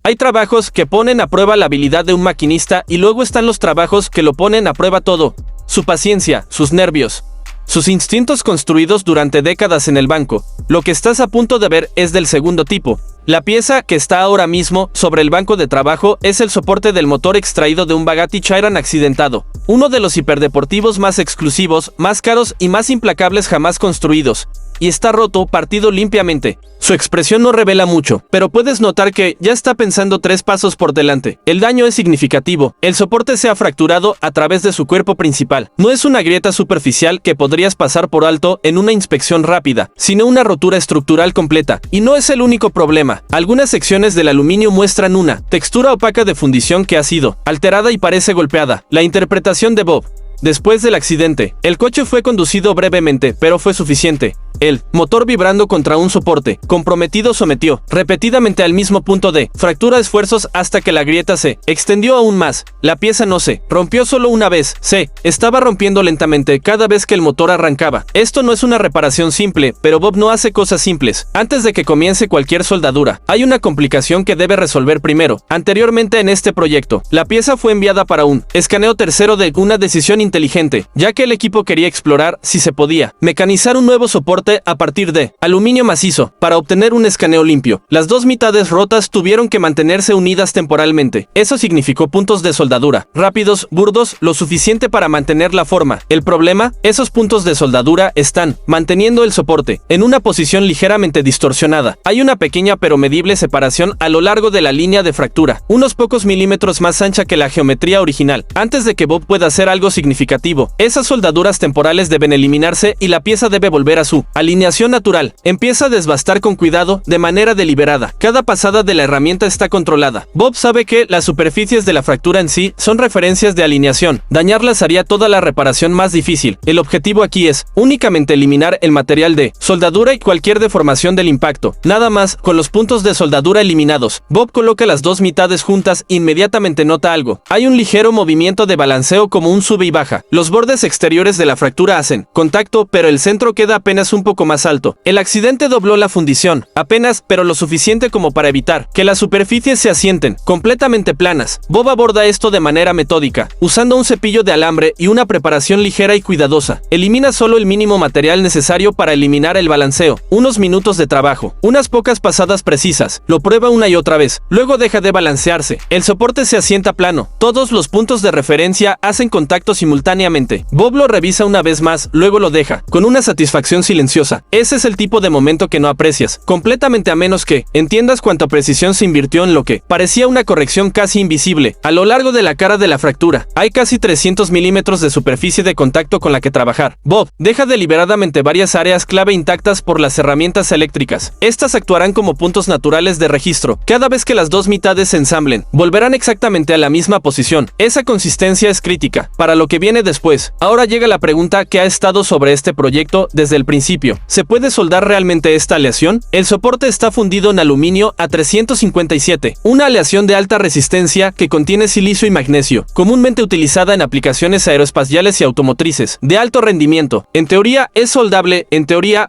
Hay trabajos que ponen a prueba la habilidad de un maquinista y luego están los trabajos que lo ponen a prueba todo. Su paciencia, sus nervios, sus instintos construidos durante décadas en el banco. Lo que estás a punto de ver es del segundo tipo. La pieza que está ahora mismo sobre el banco de trabajo es el soporte del motor extraído de un Bugatti Chiron accidentado, uno de los hiperdeportivos más exclusivos, más caros y más implacables jamás construidos. Y está roto, partido limpiamente. Su expresión no revela mucho, pero puedes notar que ya está pensando 3 pasos por delante. El daño es significativo. El soporte se ha fracturado a través de su cuerpo principal. No es una grieta superficial que podrías pasar por alto en una inspección rápida, sino una rotura estructural completa. Y no es el único problema. Algunas secciones del aluminio muestran una textura opaca de fundición que ha sido alterada y parece golpeada. La interpretación de Bob. Después del accidente, el coche fue conducido brevemente, pero fue suficiente. El motor vibrando contra un soporte comprometido sometió repetidamente al mismo punto de fractura esfuerzos hasta que la grieta se extendió aún más. La pieza no se rompió solo una vez, se estaba rompiendo lentamente cada vez que el motor arrancaba. Esto no es una reparación simple, pero Bob no hace cosas simples. Antes de que comience cualquier soldadura, hay una complicación que debe resolver primero. Anteriormente en este proyecto, la pieza fue enviada para un escaneo tercero de una decisión inteligente, ya que el equipo quería explorar, si se podía, mecanizar un nuevo soporte a partir de aluminio macizo, para obtener un escaneo limpio. Las dos mitades rotas tuvieron que mantenerse unidas temporalmente. Eso significó puntos de soldadura, rápidos, burdos, lo suficiente para mantener la forma. El problema, esos puntos de soldadura están manteniendo el soporte en una posición ligeramente distorsionada. Hay una pequeña pero medible separación a lo largo de la línea de fractura, unos pocos milímetros más ancha que la geometría original. Antes de que Bob pueda hacer algo significativo, esas soldaduras temporales deben eliminarse y la pieza debe volver a su alineación natural. Empieza a desbastar con cuidado, de manera deliberada. Cada pasada de la herramienta está controlada. Bob sabe que las superficies de la fractura en sí son referencias de alineación. Dañarlas haría toda la reparación más difícil. El objetivo aquí es únicamente eliminar el material de soldadura y cualquier deformación del impacto. Nada más, con los puntos de soldadura eliminados. Bob coloca las dos mitades juntas e inmediatamente nota algo. Hay un ligero movimiento de balanceo como un sube y baja. Los bordes exteriores de la fractura hacen contacto, pero el centro queda apenas un poco más alto. El accidente dobló la fundición, apenas, pero lo suficiente como para evitar que las superficies se asienten, completamente planas. Bob aborda esto de manera metódica, usando un cepillo de alambre y una preparación ligera y cuidadosa. Elimina solo el mínimo material necesario para eliminar el balanceo. Unos minutos de trabajo, unas pocas pasadas precisas. Lo prueba una y otra vez, luego deja de balancearse. El soporte se asienta plano. Todos los puntos de referencia hacen contacto simultáneamente. Bob lo revisa una vez más, luego lo deja, con una satisfacción silenciosa. Ese es el tipo de momento que no aprecias, completamente, a menos que entiendas cuánta precisión se invirtió en lo que parecía una corrección casi invisible. A lo largo de la cara de la fractura, hay casi 300 milímetros de superficie de contacto con la que trabajar. Bob deja deliberadamente varias áreas clave intactas por las herramientas eléctricas. Estas actuarán como puntos naturales de registro. Cada vez que las dos mitades se ensamblen, volverán exactamente a la misma posición. Esa consistencia es crítica para lo que viene después. Ahora llega la pregunta que ha estado sobre este proyecto desde el principio. ¿Se puede soldar realmente esta aleación? El soporte está fundido en aluminio a 357, una aleación de alta resistencia que contiene silicio y magnesio, comúnmente utilizada en aplicaciones aeroespaciales y automotrices, de alto rendimiento. En teoría es soldable,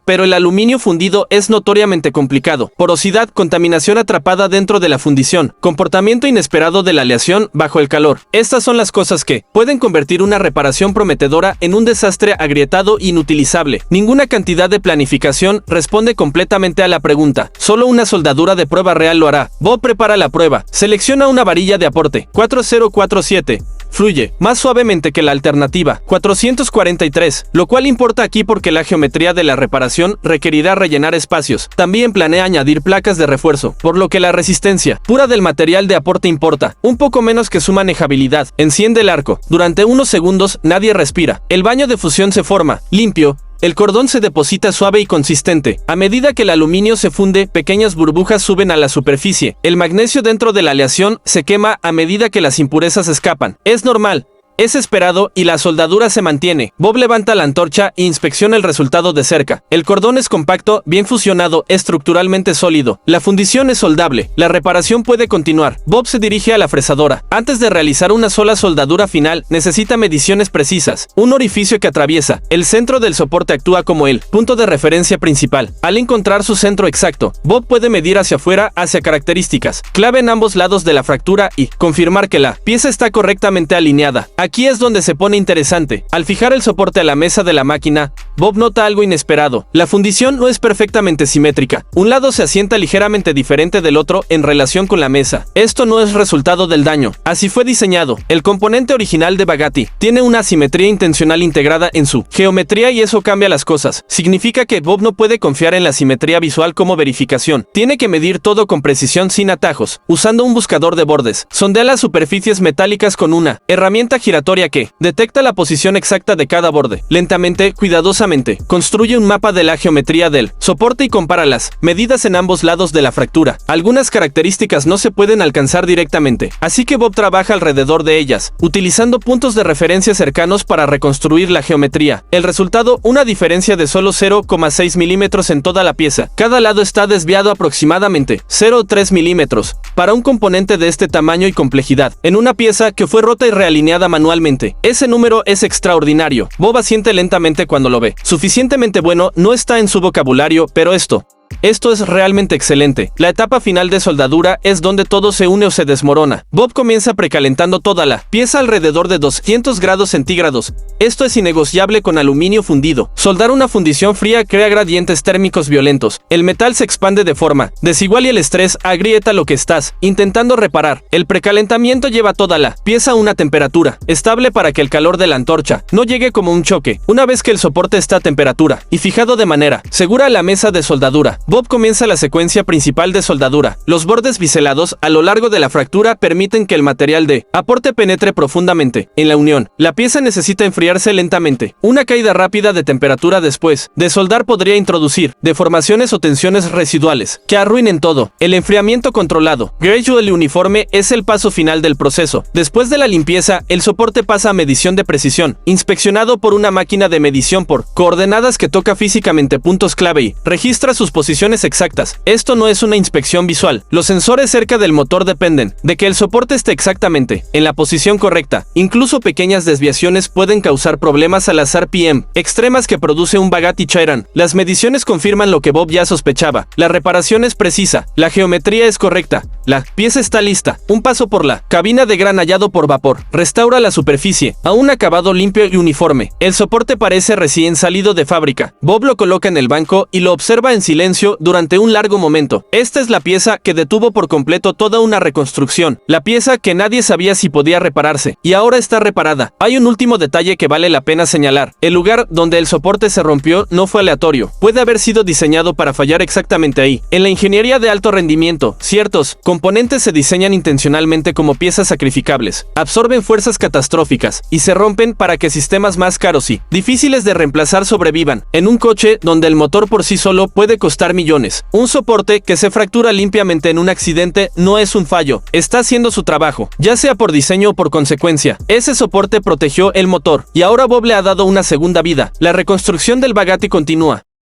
pero el aluminio fundido es notoriamente complicado. Porosidad, contaminación atrapada dentro de la fundición, comportamiento inesperado de la aleación bajo el calor. Estas son las cosas que pueden convertir una reparación prometedora en un desastre agrietado e inutilizable. Ninguna cantidad de planificación responde completamente a la pregunta. Solo una soldadura de prueba real lo hará. Bob prepara la prueba. Selecciona una varilla de aporte 4047. Fluye más suavemente que la alternativa 443, lo cual importa aquí porque la geometría de la reparación requerirá rellenar espacios. También planea añadir placas de refuerzo, por lo que la resistencia pura del material de aporte importa, un poco menos que su manejabilidad. Enciende el arco. Durante unos segundos nadie respira. El baño de fusión se forma, limpio. El cordón se deposita suave y consistente. A medida que el aluminio se funde, pequeñas burbujas suben a la superficie. El magnesio dentro de la aleación se quema a medida que las impurezas escapan. Es normal. Es esperado y la soldadura se mantiene. Bob levanta la antorcha e inspecciona el resultado de cerca. El cordón es compacto, bien fusionado, estructuralmente sólido. La fundición es soldable. La reparación puede continuar. Bob se dirige a la fresadora. Antes de realizar una sola soldadura final, necesita mediciones precisas. Un orificio que atraviesa el centro del soporte actúa como el punto de referencia principal. Al encontrar su centro exacto, Bob puede medir hacia afuera hacia características clave en ambos lados de la fractura y confirmar que la pieza está correctamente alineada. Aquí es donde se pone interesante. Al fijar el soporte a la mesa de la máquina, Bob nota algo inesperado. La fundición no es perfectamente simétrica. Un lado se asienta ligeramente diferente del otro en relación con la mesa. Esto no es resultado del daño. Así fue diseñado. El componente original de Bugatti tiene una asimetría intencional integrada en su geometría y eso cambia las cosas. Significa que Bob no puede confiar en la simetría visual como verificación. Tiene que medir todo con precisión sin atajos, usando un buscador de bordes. Sondea las superficies metálicas con una herramienta giratoria que detecta la posición exacta de cada borde. Lentamente, cuidadosamente, construye un mapa de la geometría del soporte y compara las medidas en ambos lados de la fractura. Algunas características no se pueden alcanzar directamente, así que Bob trabaja alrededor de ellas, utilizando puntos de referencia cercanos para reconstruir la geometría. El resultado, una diferencia de solo 0,6 milímetros en toda la pieza. Cada lado está desviado aproximadamente 0,3 milímetros. Para un componente de este tamaño y complejidad, en una pieza que fue rota y realineada manualmente, ese número es extraordinario. Bob asiente lentamente cuando lo ve. Suficientemente bueno no está en su vocabulario, pero esto es realmente excelente. La etapa final de soldadura es donde todo se une o se desmorona. Bob comienza precalentando toda la pieza alrededor de 200 grados centígrados. Esto es innegociable con aluminio fundido. Soldar una fundición fría crea gradientes térmicos violentos. El metal se expande de forma desigual y el estrés agrieta lo que estás intentando reparar. El precalentamiento lleva toda la pieza a una temperatura estable para que el calor de la antorcha no llegue como un choque. Una vez que el soporte está a temperatura y fijado de manera segura a la mesa de soldadura, Bob comienza la secuencia principal de soldadura. Los bordes biselados a lo largo de la fractura permiten que el material de aporte penetre profundamente en la unión. La pieza necesita enfriarse lentamente. Una caída rápida de temperatura después de soldar podría introducir deformaciones o tensiones residuales que arruinen todo. El enfriamiento controlado, gradual y uniforme, es el paso final del proceso. Después de la limpieza, el soporte pasa a medición de precisión, inspeccionado por una máquina de medición por coordenadas que toca físicamente puntos clave y registra sus posiciones exactas. Esto no es una inspección visual. Los sensores cerca del motor dependen de que el soporte esté exactamente en la posición correcta. Incluso pequeñas desviaciones pueden causar problemas a las RPM extremas que produce un Bugatti Chiron. Las mediciones confirman lo que Bob ya sospechaba. La reparación es precisa. La geometría es correcta. La pieza está lista. Un paso por la cabina de granallado por vapor. Restaura la superficie a un acabado limpio y uniforme. El soporte parece recién salido de fábrica. Bob lo coloca en el banco y lo observa en silencio durante un largo momento. Esta es la pieza que detuvo por completo toda una reconstrucción. La pieza que nadie sabía si podía repararse. Y ahora está reparada. Hay un último detalle que vale la pena señalar. El lugar donde el soporte se rompió no fue aleatorio. Puede haber sido diseñado para fallar exactamente ahí. En la ingeniería de alto rendimiento, ciertos componentes se diseñan intencionalmente como piezas sacrificables. Absorben fuerzas catastróficas y se rompen para que sistemas más caros y difíciles de reemplazar sobrevivan. En un coche donde el motor por sí solo puede costar millones. Un soporte que se fractura limpiamente en un accidente no es un fallo. Está haciendo su trabajo, ya sea por diseño o por consecuencia. Ese soporte protegió el motor y ahora Bob le ha dado una segunda vida. La reconstrucción del Bugatti continúa.